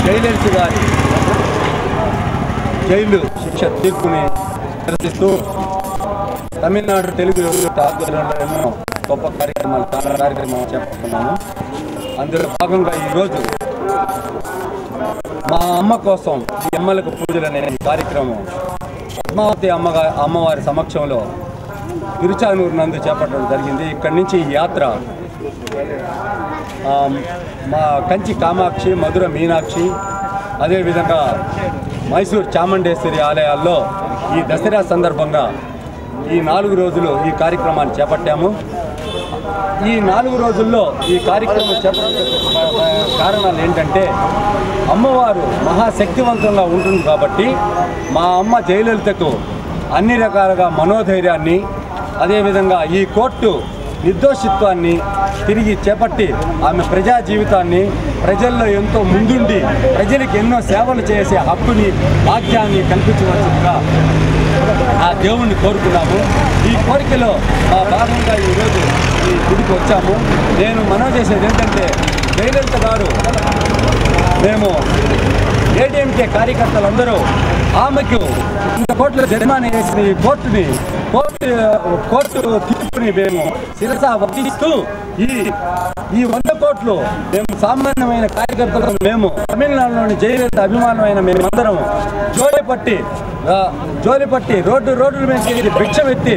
జయలలిత గారి జైలు శిక్ష తీర్పుని నిరసిస్తూ తమిళనాడు తెలుగు ఆధ్వర్యంలో ఎన్నో గొప్ప కార్యక్రమాలు చేపడుతున్నాము. అందులో భాగంగా ఈరోజు మా అమ్మ కోసం ఈ అమ్మలకు పూజలు అనే కార్యక్రమం పద్మావతి అమ్మవారి సమక్షంలో తిరుచానూరు నందు చేపట్టడం జరిగింది. ఇక్కడి నుంచి ఈ యాత్ర మా కంచి కామాక్షి, మధుర మీనాక్షి, అదేవిధంగా మైసూర్ చాముండేశ్వరి ఆలయాల్లో ఈ దసరా సందర్భంగా ఈ 4 రోజులు ఈ కార్యక్రమాన్ని చేపట్టాము. ఈ 4 రోజుల్లో ఈ కార్యక్రమం చేపట్టడానికి కారణాలు ఏంటంటే అమ్మవారు మహాశక్తివంతంగా ఉంటుంది కాబట్టి మా అమ్మ జయలలితకు అన్ని రకాలుగా మనోధైర్యాన్ని, అదేవిధంగా ఈ కోర్టు నిర్దోషిత్వాన్ని తిరిగి చేపట్టి ఆమె ప్రజా జీవితాన్ని ప్రజల్లో ఎంతో ముందుండి ప్రజలకు ఎన్నో సేవలు చేసే హక్కుని, భాగ్యాన్ని కల్పించవలసిందిగా ఆ దేవుణ్ణి కోరుకున్నాము. ఈ కోరికలో మా భాగంగా ఈరోజు ఈ గుడికి వచ్చాము. నేను మనవి చేసేది ఏంటంటే జయలలిత గారు, మేము ఏడీఎంకే కార్యకర్తలందరూ ఆమెకు 100 కోట్ల జరిమానా వేసిన కోర్టు తీర్పుని మేము శిరస వహిస్తూ ఈ 100 కోట్లు మేము సామాన్యమైన కార్యకర్తలు, మేము తమిళనాడులోని జయలలిత అభిమానమైన మేమందరం జోలిపట్టి రోడ్డుల మీద భిక్షమెత్తి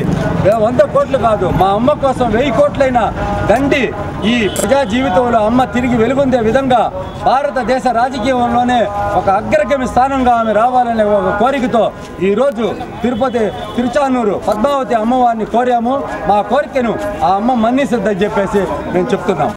100 కోట్లు కాదు, మా అమ్మ కోసం 1000 కోట్లైనా దండి ఈ ప్రజా జీవితంలో అమ్మ తిరిగి వెలుగొందే విధంగా భారతదేశ రాజకీయంలోనే ఒక అగ్రగమ్య స్థానంగా ఆమె రావాలనే ఒక కోరికతో ఈరోజు తిరుచానూరు పద్మావతి అమ్మవారిని కోరాము. మా కోరికను ఆ అమ్మ మన్నిస్తుందని చెప్పేసి మేము చెప్తున్నాం.